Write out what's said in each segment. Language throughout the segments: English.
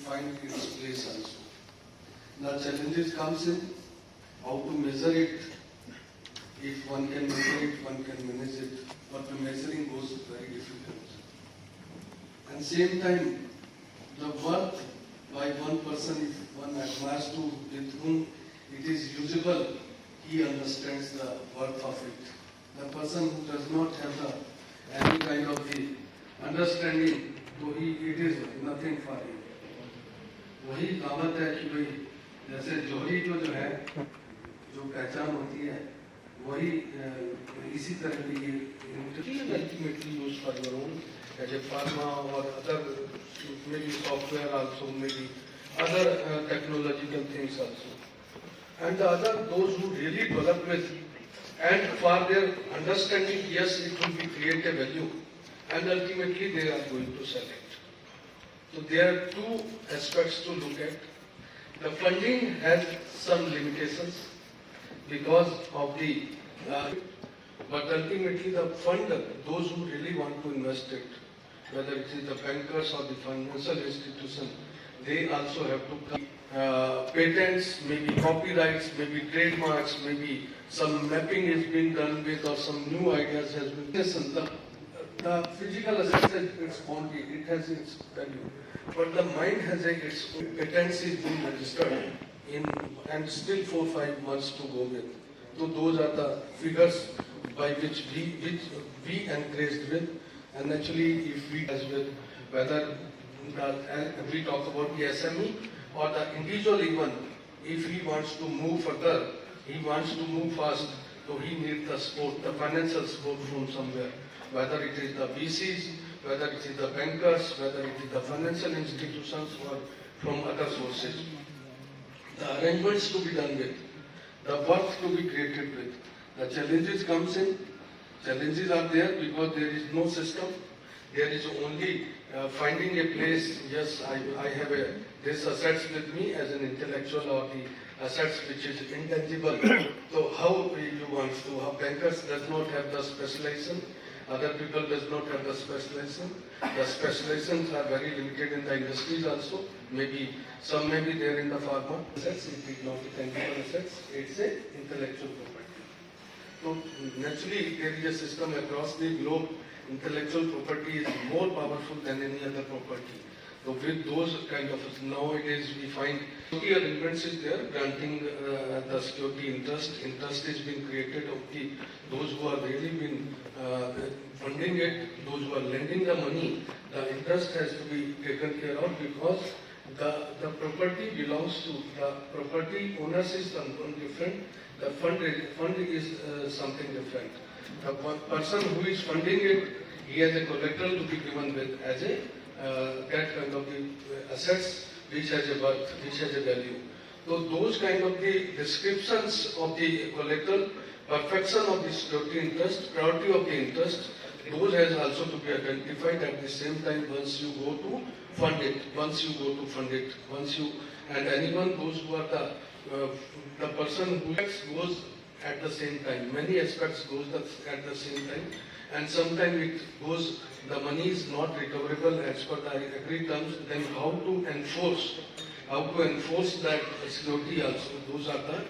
find its place also. The challenges comes in how to measure it. If one can measure it, one can manage it, but the measuring goes very difficult. And same time, the worth by one person, if one admires to with whom it is usable, he understands the worth of it. The person who does not have any kind of the understanding, तो it is nothing for him. वही कहावत है कि भाई जैसे जोहरी को जो है जो पहचान होती है वही इसी तरह की ये ultimately used for your own as a pharma or other maybe software also, maybe other technological things also. And the other, those who really develop with and for their understanding, yes, it will be create a value and ultimately they are going to sell it. So there are two aspects to look at. The funding has some limitations because of the, but ultimately the fund, those who really want to invest it, whether it is the bankers or the financial institution, they also have to come. Patents, maybe copyrights, maybe trademarks, maybe some mapping is being done with or some new ideas has been. The physical asset has its boundary, it has its value, but the mind has its patents is being registered in and still 4-5 months to go with. So those are the figures by which we encouraged with, and actually if we as with whether we talk about the SME or the individual even, if he wants to move further, he wants to move fast, so he needs the support, the financial support from somewhere, whether it is the VCs, whether it is the bankers, whether it is the financial institutions or from other sources. The arrangements to be done with, the worth to be created with, the challenges comes in, challenges are there because there is no system, there is only finding a place. Yes, I have this assets with me as an intellectual or the assets which is intangible. So how you want to, how bankers does not have the specialization, other people does not have the specialization. The specializations are very limited in the industries also. Maybe some may be there in the pharma assets, it is not tangible assets, it's a intellectual property. So naturally there is a system across the globe. Intellectual property is more powerful than any other property. So with those kind of, nowadays we find security arrangements is there, granting the security interest is being created of those who are really been funding it, those who are lending the money, the interest has to be taken care of because the property belongs to, the property owners is something different, the fund is something different. The person who is funding it, he has a collateral to be given with as a that kind of the assets which has a worth, which has a value. So those kind of the descriptions of the collateral, perfection of the security interest, priority of the interest, those has also to be identified at the same time once you go to fund it, and anyone, those who are the person who goes at the same time, many aspects goes at the same time, and sometimes it goes, the money is not recoverable as per the agreed terms, then how to enforce that security also, those are the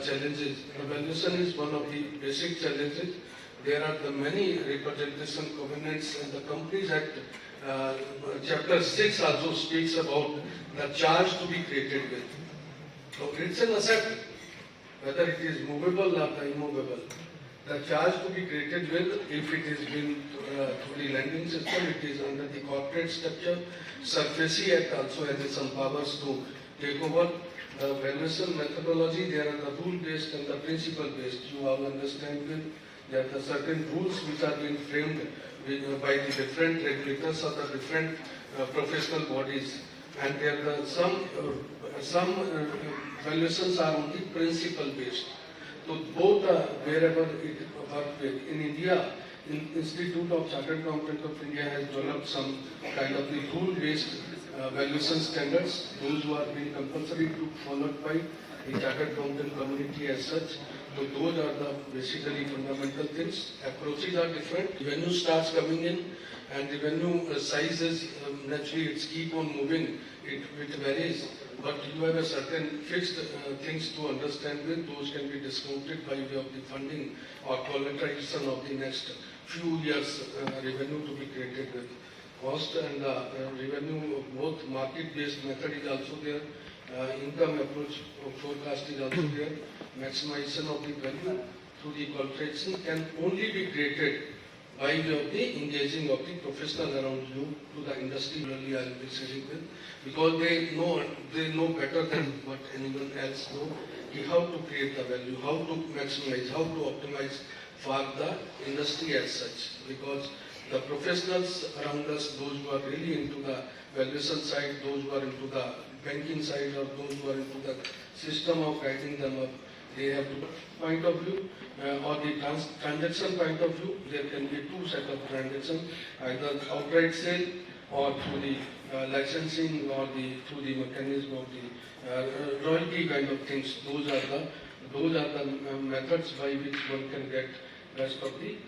challenges. The valuation is one of the basic challenges. There are the many representation covenants, and the Companies Act chapter 6 also speaks about the charge to be created with. So it's an asset, whether it is movable or the immovable. The charge to be created with, if it is been through the lending system, it is under the corporate structure. Surface Act also has some powers to take over. The valuation methodology, there are the rule-based and the principle-based. You all understand with there are the certain rules which are being framed by the different regulators or the different professional bodies, and there are some valuations are only principle-based. So both wherever it works with. In India, Institute of Chartered Accountants of India has developed some kind of the rule-based valuation standards. Those who are being compulsory to followed by the Chartered Accountant community as such. So those are the basically fundamental things. Approaches are different. Revenue starts coming in, and the revenue sizes naturally it's keep on moving. it varies, but you have a certain fixed things to understand with. Those can be discounted by way of the funding or collateralization of the next few years revenue to be created with. Cost and revenue, both market-based method is also there. Income approach forecast is also there. Maximization of the value through the collateralization can only be created by way of the engaging of the professional around you to the industry really I will be sitting with, because they know better than what anyone else know how to create the value, how to maximize, how to optimize for the industry as such. Because the professionals around us, those who are really into the valuation side, those who are into the banking side, or those who are into the system of guiding them up, they have the point of view or the transaction point of view. There can be two set of transactions, either outright sale or through the licensing or through the mechanism of the royalty kind of things. Those are the methods by which one can get rest of the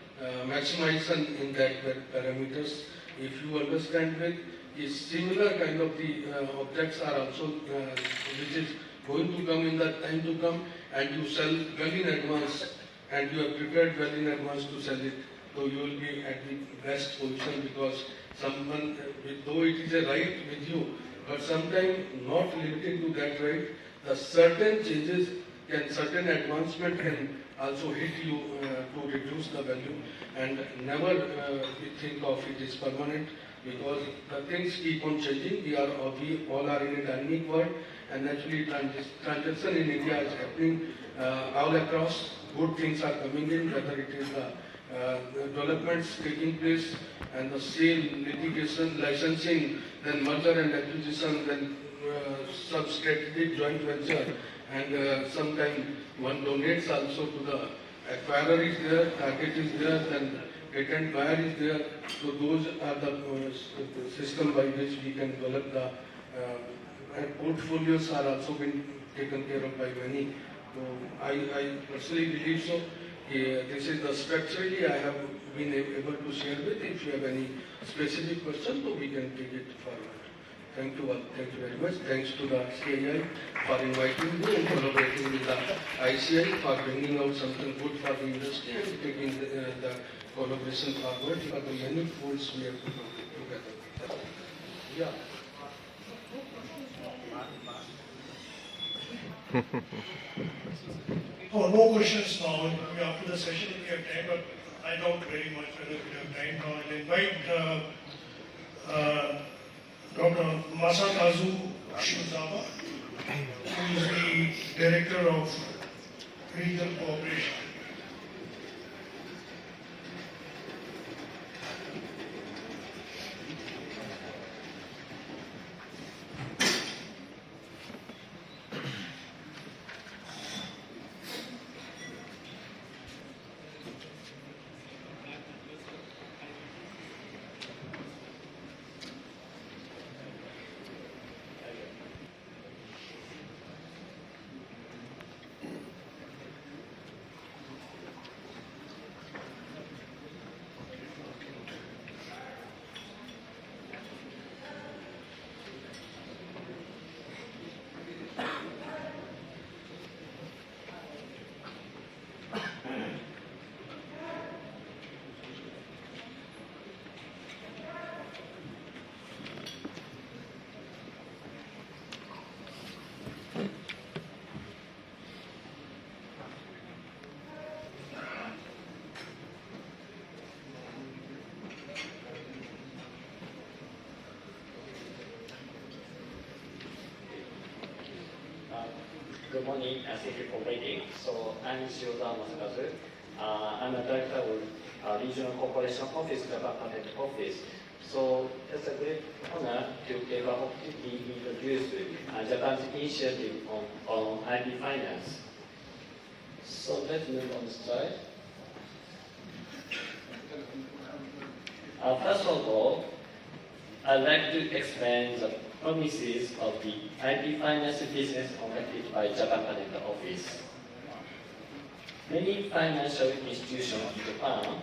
maximization in that parameters. If you understand with is similar kind of the objects are also which is going to come in the time to come, and you sell well in advance and you have prepared well in advance to sell it, so you will be at the best position, because someone, though it is a right with you, but sometimes not limited to that right, the certain changes certain advancement can also hit you to reduce the value, and never think of it as permanent, because the things keep on changing. We all are in a dynamic world, and naturally transaction in India is happening all across. Good things are coming in, whether it is the developments taking place and the sale, litigation, licensing, then merger and acquisition, then some strategic joint venture, and sometimes one donates also to the acquirer is there, target is there, then patent buyer is there. So those are the system by which we can develop the and portfolios are also been taken care of by many. So I personally believe so. This is the structurally I have been able to share with. If you have any specific question, so we can take it forward. Thank you all. Thank you very much. Thanks to the CII for inviting me and collaborating with the ICI for bringing out something good for the industry and taking the collaboration forward for the many folds we have to do together. Yeah. Oh, no questions now. After the session we have time, but I doubt very much whether we have time now. I'll invite Dr. Masakazu Shizawa, who is the Director of Regional Cooperation. Good morning, thank you for waiting. So I'm Shiroza Masakazu. I'm a director of Regional Corporation Office, Japan Patent Office. So it's a great honor to take the opportunity to introduce Japan's initiative on IP finance. So let's move on the slide. First of all, I'd like to explain the promises of the IP finance business conducted by Japan Patent Office. Many financial institutions in Japan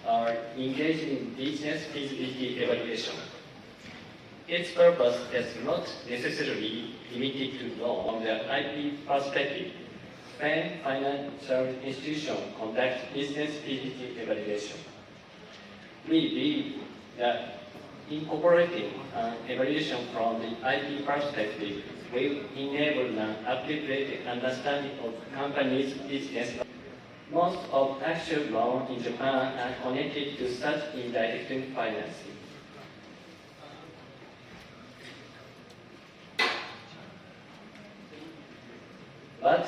are engaged in business feasibility evaluation. Its purpose is not necessarily limited to law. From the IP perspective, when financial institutions conduct business feasibility evaluation, we believe that incorporating an evaluation from the IP perspective will enable an appropriate understanding of the company's business. Most of actual loans in Japan are connected to such indirect financing. But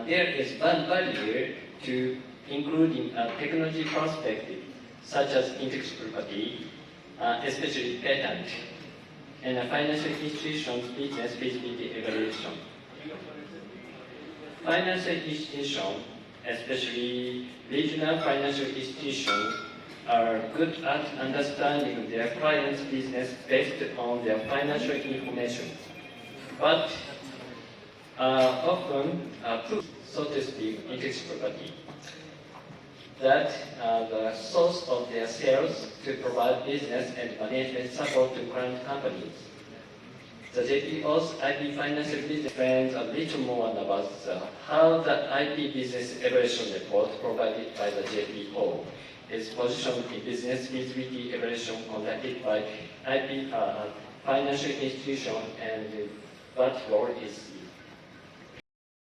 there is one barrier to including a technology perspective, such as intellectual property, especially patent, and a financial institution's business feasibility evaluation. Financial institutions, especially regional financial institutions, are good at understanding their clients' business based on their financial information, but often prove, so to speak, intellectual property, that the source of their sales to provide business and management support to current companies. The JPO's IP financial business explains a little more about how the IP business evaluation report provided by the JPO is positioned in business feasibility evaluation conducted by IP financial institution and what role is